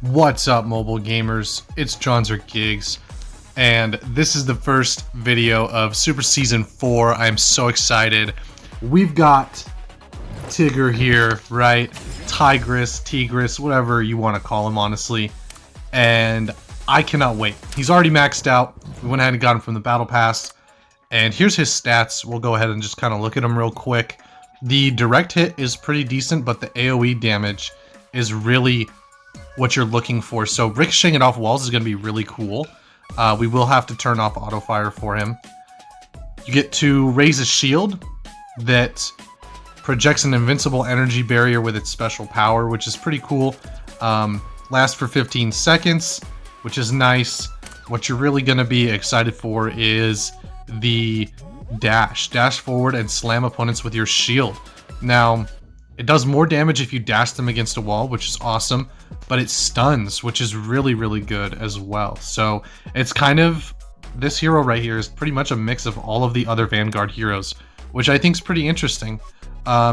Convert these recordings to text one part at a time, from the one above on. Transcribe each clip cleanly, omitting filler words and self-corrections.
What's up, mobile gamers? It's JohnzerGigs, and this is the first video of Super Season 4. I'm so excited. We've got Tigger here, right? Tigris, whatever you want to call him, honestly. And I cannot wait. He's already maxed out. We went ahead and got him from the Battle Pass. And here's his stats. We'll go ahead and just kind of look at him real quick. The direct hit is pretty decent, but the AoE damage is really what you're looking for. So ricocheting it off walls is going to be really cool. We will have to turn off auto fire for him. You get to raise a shield that projects an invincible energy barrier with its special power, which is pretty cool. Lasts for 15 seconds, which is nice. What you're really going to be excited for is the dash forward and slam opponents with your shield. Now, it does more damage if you dash them against a wall, which is awesome, but it stuns, which is really good as well. So it's kind of, this hero right here is pretty much a mix of all of the other Vanguard heroes, which I think is pretty interesting.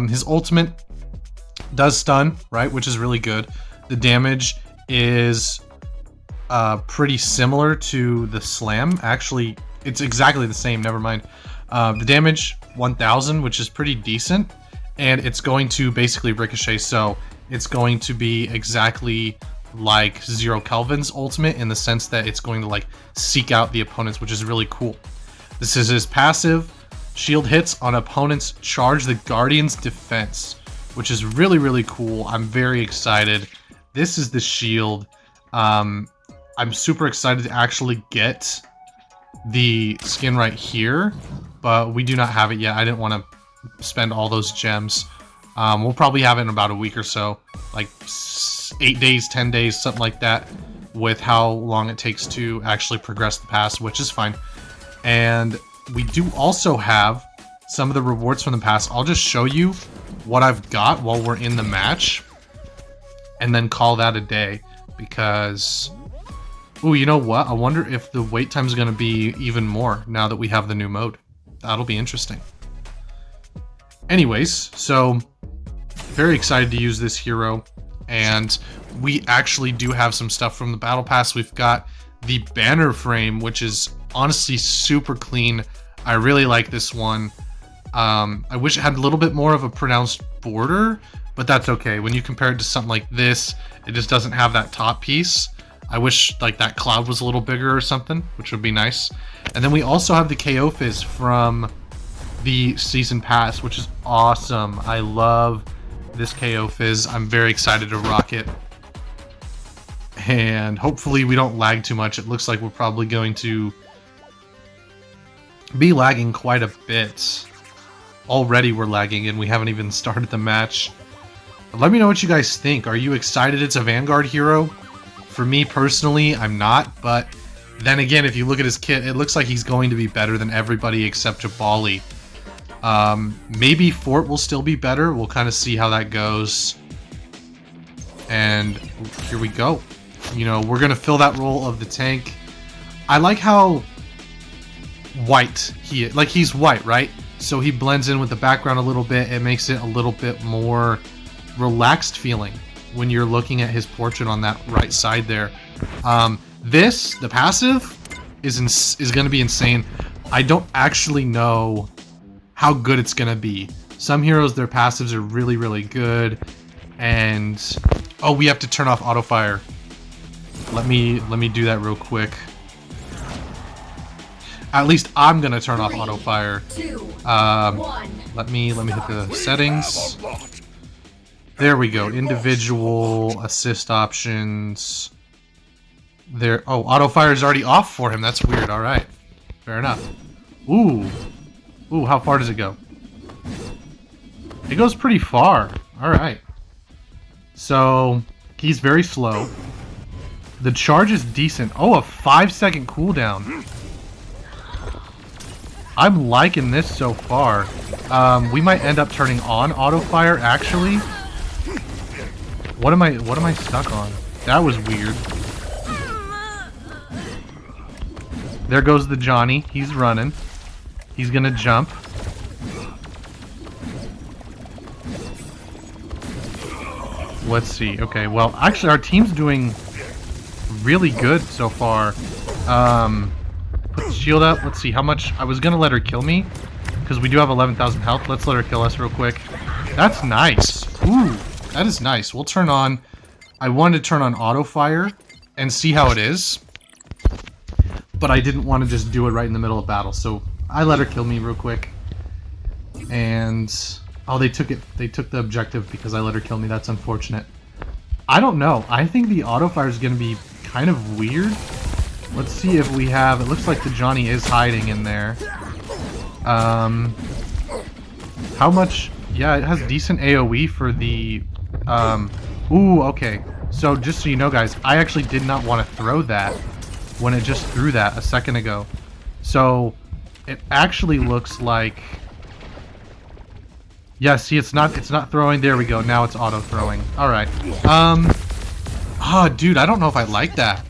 His ultimate does stun, right, which is really good. The damage is pretty similar to the slam. Actually, it's exactly the same, never mind. The damage, 1000, which is pretty decent. And it's going to basically ricochet, so it's going to be exactly like Zero Kelvin's ultimate in the sense that it's going to like seek out the opponents, which is really cool. This is his passive. Shield hits on opponents charge the Guardian's defense, which is really cool. I'm very excited. This is the shield. I'm super excited to actually get the skin right here, but we do not have it yet. I didn't want to spend all those gems. We'll probably have it in about a week or so, like 8 days, 10 days, something like that, with how long it takes to actually progress the pass, which is fine. And we do also have some of the rewards from the pass. I'll just show you what I've got while we're in the match and then call that a day, because ooh, you know what? I wonder if the wait time is going to be even more now that we have the new mode. That'll be interesting. Anyways, so very excited to use this hero, and we actually do have some stuff from the Battle Pass. We've got the banner frame, which is honestly super clean. I really like this one. I wish it had a little bit more of a pronounced border, but that's okay. When you compare it to something like this, it just doesn't have that top piece. I wish like that cloud was a little bigger or something, which would be nice. And then we also have the KO Fizz from the Season Pass, which is awesome. I love this KO Fizz. I'm very excited to rock it. And hopefully we don't lag too much. It looks like we're probably going to be lagging quite a bit. Already we're lagging and we haven't even started the match. But let me know what you guys think. Are you excited it's a Vanguard hero? For me personally, I'm not, but then again, if you look at his kit, it looks like he's going to be better than everybody except Jabali. Maybe Fort will still be better. We'll kind of see how that goes. And here we go. You know, we're going to fill that role of the tank. I like how white he is. Like, he's white, right? So he blends in with the background a little bit. It makes it a little bit more relaxed feeling when you're looking at his portrait on that right side there. The passive is going to be insane. I don't actually know how good it's going to be. Some heroes, their passives are really good. And oh, we have to turn off auto fire. Let me do that real quick. At least I'm going to turn off auto fire. Let me hit the settings. There we go. Individual assist options. There. Oh, auto fire is already off for him. That's weird. All right. Fair enough. Ooh. Ooh, how far does it go? It goes pretty far. All right. So, he's very slow. The charge is decent. Oh, a 5-second cooldown. I'm liking this so far. We might end up turning on auto fire actually. What am I stuck on? That was weird. There goes the Johnny. He's running. He's gonna jump. Let's see. Okay, well, actually, our team's doing really good so far. Put the shield up. Let's see how much. I was gonna let her kill me because we do have 11,000 health. Let's let her kill us real quick. That's nice. Ooh, that is nice. We'll turn on. I wanted to turn on auto fire and see how it is, but I didn't want to just do it right in the middle of battle, so I let her kill me real quick. And oh, they took it. They took the objective because I let her kill me. That's unfortunate. I don't know. I think the auto fire is going to be kind of weird. Let's see if we have. It looks like the Johnny is hiding in there. How much? Yeah, it has decent AoE for the. Ooh, okay. So just so you know, guys, I actually did not want to throw that when it just threw that a second ago. So it actually looks like. Yeah, see, it's not throwing. There we go. Now it's auto throwing. All right. Oh, dude, I don't know if I like that.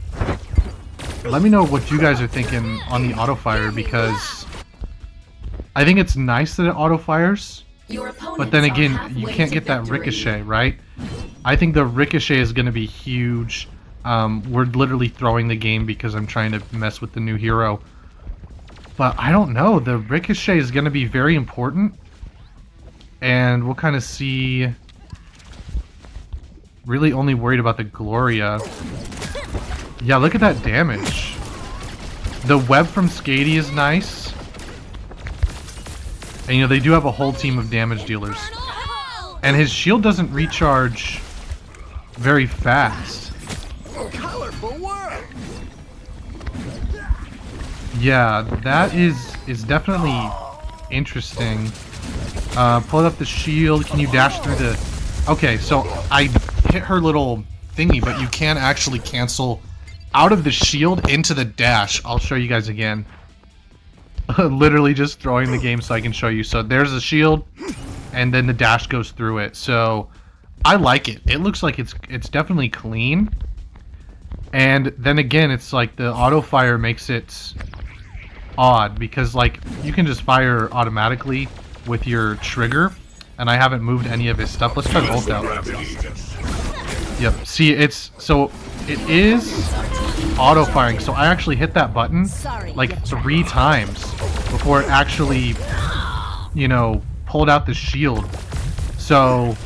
Let me know what you guys are thinking on the auto fire, because I think it's nice that it auto fires, but then again, you can't get that ricochet, right? I think the ricochet is going to be huge. We're literally throwing the game because I'm trying to mess with the new hero. But I don't know. The ricochet is going to be very important. And we'll kind of see. Really only worried about the Gloria. Yeah, look at that damage. The web from Skady is nice. And you know, they do have a whole team of damage dealers. And his shield doesn't recharge very fast. Colorful work. Yeah, that is definitely interesting. Pull up the shield. Can you dash through the... Okay, so I hit her little thingy, but you can actually cancel out of the shield into the dash. I'll show you guys again. Literally just throwing the game so I can show you. So there's the shield, and then the dash goes through it. So I like it. It looks like it's definitely clean. And then again, it's like the auto fire makes it odd, because like you can just fire automatically with your trigger, and I haven't moved any of his stuff. Let's try the ult out. Yep. See, it's so it is auto firing. So I actually hit that button like 3 times before it actually, you know, pulled out the shield. So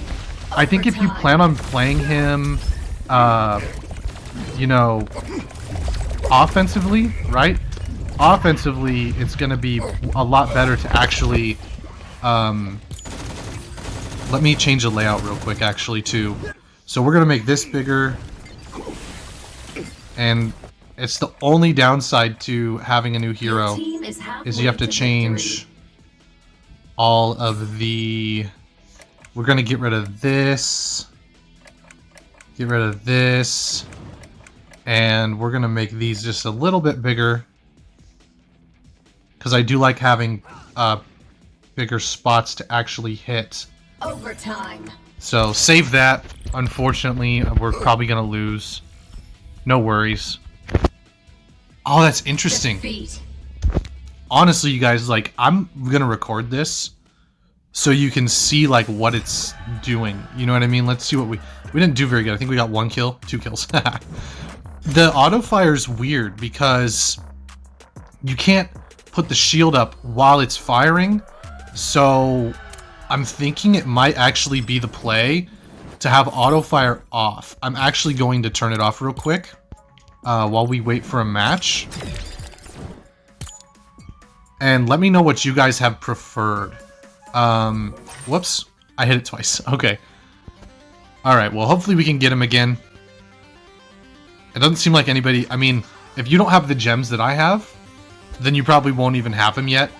I think if you plan on playing him, you know, offensively, right? Offensively, it's going to be a lot better to actually. Let me change the layout real quick, actually, too. So we're going to make this bigger. And it's the only downside to having a new hero is you have to change all of the... We're going to get rid of this. Get rid of this. And we're going to make these just a little bit bigger. Because I do like having bigger spots to actually hit. Overtime. So save that. Unfortunately, we're probably going to lose. No worries. Oh, that's interesting. Defeat. Honestly, you guys, like, I'm going to record this so you can see, like, what it's doing. You know what I mean? Let's see what we didn't do very good. I think we got 1 kill, 2 kills. The auto fire is weird because you can't put the shield up while it's firing. So I'm thinking it might actually be the play to have auto fire off. I'm actually going to turn it off real quick while we wait for a match. And let me know what you guys have preferred. Whoops. I hit it twice. Okay. Alright, well, hopefully we can get him again. It doesn't seem like anybody... I mean, if you don't have the gems that I have, then you probably won't even have him yet.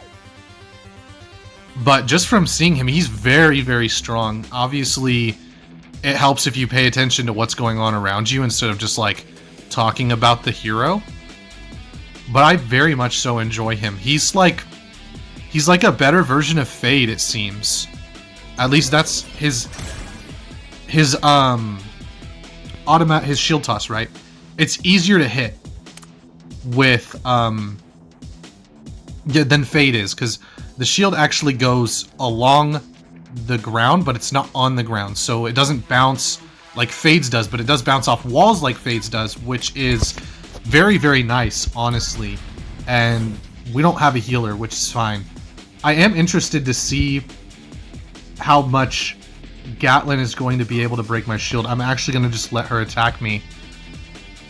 But just from seeing him, he's very, very strong. Obviously, it helps if you pay attention to what's going on around you instead of just, like, talking about the hero. But I very much so enjoy him. He's like a better version of Fade, it seems. At least that's his shield toss, right? It's easier to hit with than Fade is, because the shield actually goes along the ground, but it's not on the ground, so it doesn't bounce like Fades does, but it does bounce off walls like Fades does, which is very, very nice, honestly. And we don't have a healer, which is fine. I am interested to see how much Gatlin is going to be able to break my shield. I'm actually going to just let her attack me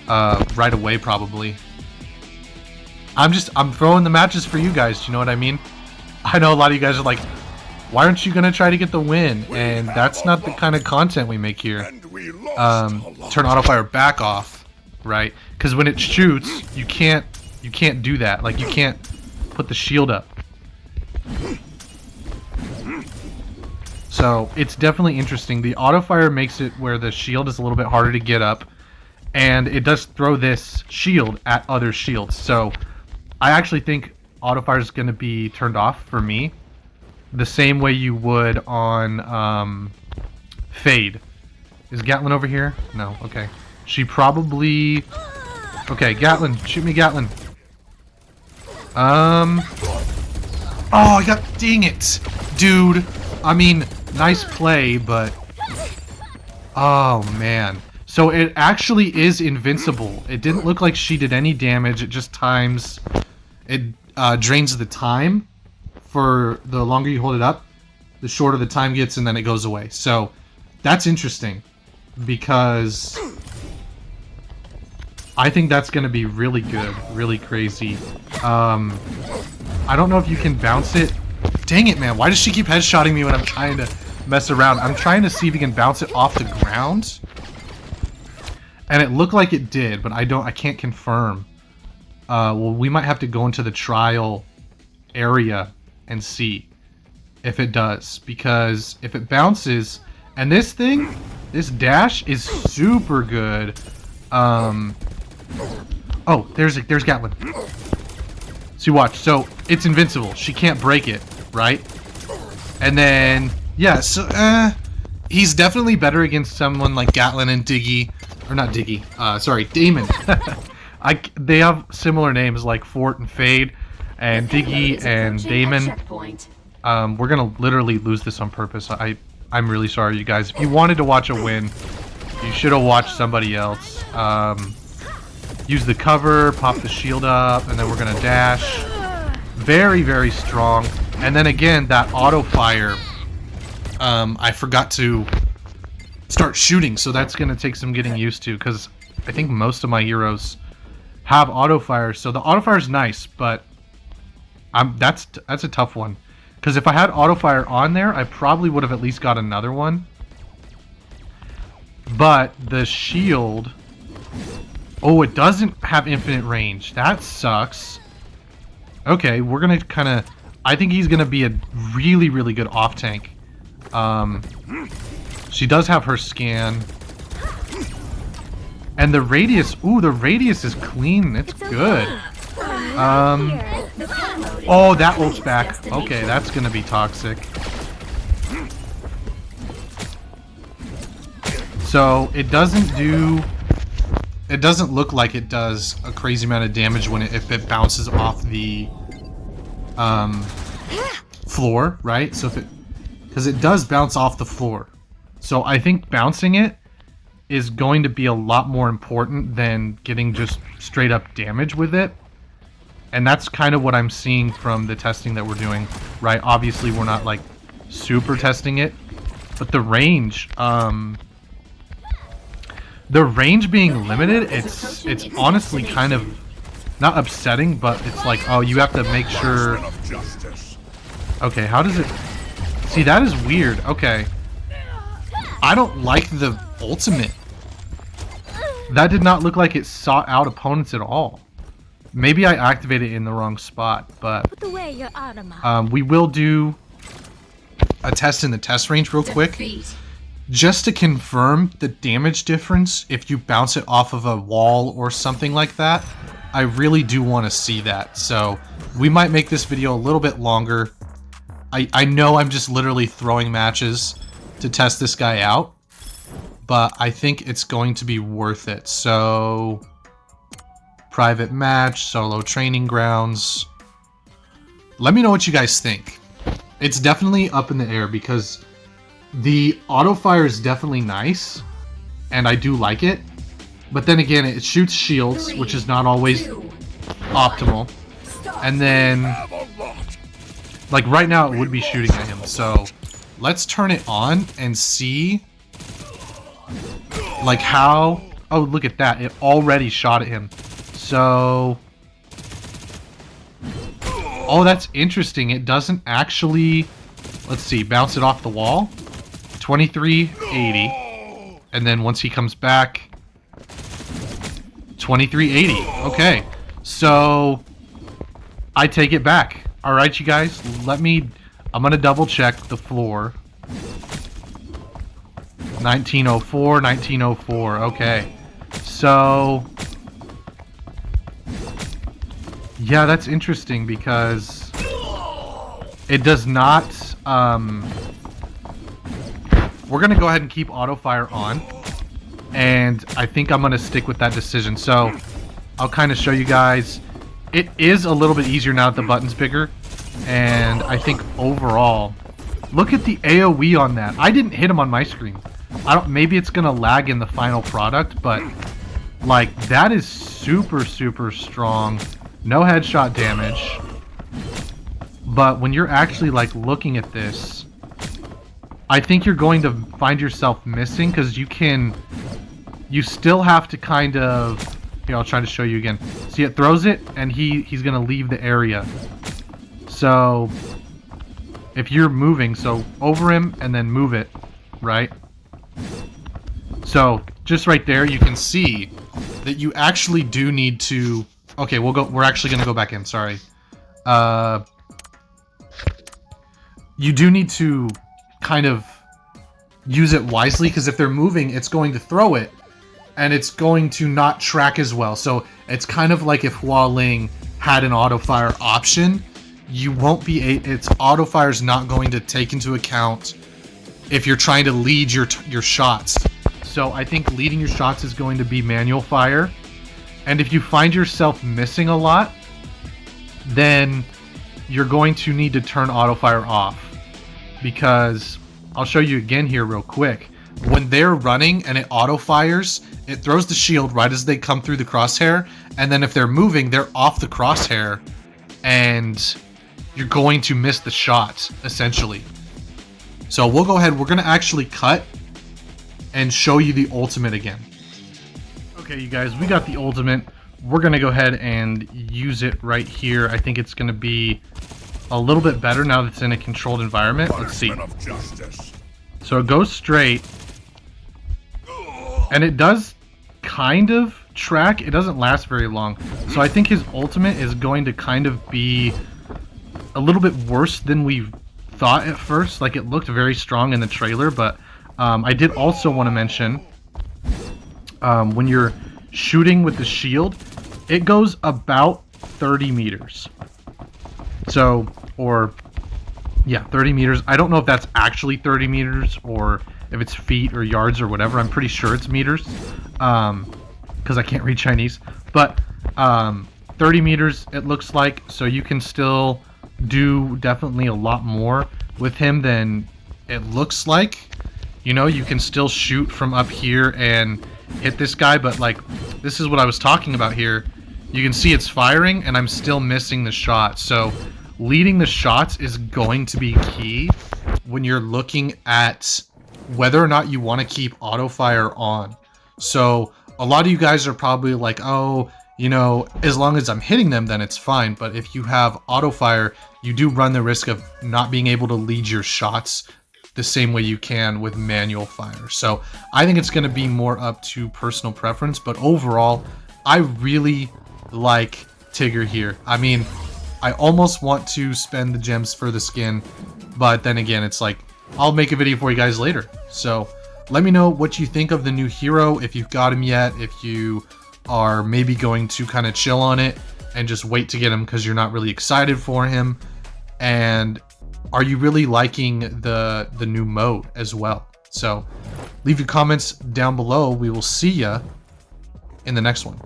right away, probably. I'm throwing the matches for you guys, you know what I mean? I know a lot of you guys are like, why aren't you going to try to get the win? And that's not the kind of content we make here. Turn auto fire back off, right? Because when it shoots, you can't do that. Like, you can't put the shield up. So it's definitely interesting. The auto fire makes it where the shield is a little bit harder to get up, and it does throw this shield at other shields. So I actually think auto fire is going to be turned off for me, the same way you would on Fade. Is Gatlin over here? No. Okay. She probably. Okay, Gatlin, shoot me, Gatlin. Oh, I got. Dang it, dude. I mean, nice play, but. Oh man. So it actually is invincible. It didn't look like she did any damage. It just times. It drains the time. For the longer you hold it up, the shorter the time gets, and then it goes away. So that's interesting, because I think that's going to be really good, really crazy. I don't know if you can bounce it. Dang it, man. Why does she keep headshotting me when I'm trying to mess around? I'm trying to see if you can bounce it off the ground. And it looked like it did, but I can't confirm. Well, we might have to go into the trial area and see if it does, because if it bounces, and this dash is super good. Oh, there's Gatlin. See, watch. So it's invincible. She can't break it, right? And then yeah, so he's definitely better against someone like Gatlin and Diggy, or not Diggy. Sorry, Damon. They have similar names like Fort and Fade. And Diggy and Damon, we're gonna literally lose this on purpose. I'm really sorry, you guys. If you wanted to watch a win, you should have watched somebody else. Use the cover, pop the shield up, and then we're gonna dash. Very, very strong. And then again, that auto fire. I forgot to start shooting, so that's gonna take some getting used to, because I think most of my heroes have auto fire. So the auto fire is nice, but that's a tough one, because if I had auto fire on there, I probably would have at least got another one. But the shield, oh, it doesn't have infinite range. That sucks. Okay, we're gonna kind of. I think he's gonna be a really, really good off tank. She does have her scan, and the radius. Ooh, the radius is clean. It's good. Oh, that ult's back. Okay, that's gonna be toxic. So it doesn't look like it does a crazy amount of damage if it bounces off the floor, right? So because it does bounce off the floor. So I think bouncing it is going to be a lot more important than getting just straight up damage with it. And that's kind of what I'm seeing from the testing that we're doing, right? Obviously, we're not, like, super testing it. But the range being limited, it's honestly kind of, not upsetting, but it's like, oh, you have to make sure... Okay, how does it... See, that is weird. Okay. I don't like the ultimate. That did not look like it sought out opponents at all. Maybe I activated it in the wrong spot, but we will do a test in the test range real quick, just to confirm the damage difference if you bounce it off of a wall or something like that. I really do want to see that, so we might make this video a little bit longer. I know I'm just literally throwing matches to test this guy out, but I think it's going to be worth it. So... private match, solo training grounds. Let me know what you guys think. It's definitely up in the air, because the auto fire is definitely nice, and I do like it. But then again, it shoots shields, which is not always optimal. And then, like right now, it would be shooting at him. So let's turn it on and see, like how. Oh, look at that! It already shot at him. So, oh, that's interesting. It doesn't actually. Let's see, bounce it off the wall. 2380, and then once he comes back, 2380. Okay, so I take it back. All right, you guys, I'm gonna double check the floor. 1904, 1904. Okay, so yeah, that's interesting because it does not. We're going to go ahead and keep auto fire on, and I think I'm going to stick with that decision. So I'll kind of show you guys. It is a little bit easier now that the button's bigger, and I think overall, look at the AoE on that. I didn't hit him on my screen. Maybe it's going to lag in the final product, but like that is super, super strong. No headshot damage. But when you're actually like looking at this, I think you're going to find yourself missing because you still have to kind of, here, I'll try to show you again. See, it throws it and he's going to leave the area. So if you're moving, so over him and then move it, right? So just right there, you can see that you actually do need to, okay, we're actually going to go back in, sorry. You do need to kind of use it wisely, because if they're moving, it's going to throw it, and it's going to not track as well. So it's kind of like if Hua Ling had an auto fire option, you won't be its auto fire is not going to take into account if you're trying to lead your shots. So I think leading your shots is going to be manual fire, and if you find yourself missing a lot, then you're going to need to turn auto fire off. Because I'll show you again here real quick. When they're running and it auto fires, it throws the shield right as they come through the crosshair, and then if they're moving, they're off the crosshair, and you're going to miss the shot essentially. So we'll go ahead, we're going to actually cut and show you the ultimate again. Okay, you guys, we got the ultimate. We're going to go ahead and use it right here. I think it's going to be a little bit better now that it's in a controlled environment. Let's see. So it goes straight, and it does kind of track. It doesn't last very long. So I think his ultimate is going to kind of be a little bit worse than we thought at first. Like, it looked very strong in the trailer, but I did also want to mention when you're shooting with the shield, it goes about 30 meters. So, or yeah, 30 meters. I don't know if that's actually 30 meters or if it's feet or yards or whatever. I'm pretty sure it's meters because I can't read Chinese. But 30 meters it looks like, so you can still do definitely a lot more with him than it looks like. You know, you can still shoot from up here and hit this guy, but like, this is what I was talking about here. You can see it's firing and I'm still missing the shot. So leading the shots is going to be key when you're looking at whether or not you want to keep auto fire on. So a lot of you guys are probably like, oh, you know, as long as I'm hitting them, then it's fine. But if you have auto fire, you do run the risk of not being able to lead your shots the same way you can with manual fire. So I think it's going to be more up to personal preference, but overall, I really like Tigger here. I mean, I almost want to spend the gems for the skin, but then again, it's like, I'll make a video for you guys later. So let me know what you think of the new hero, if you've got him yet, if you are maybe going to kind of chill on it and just wait to get him because you're not really excited for him, and are you really liking the new mode as well? So leave your comments down below. We will see ya in the next one.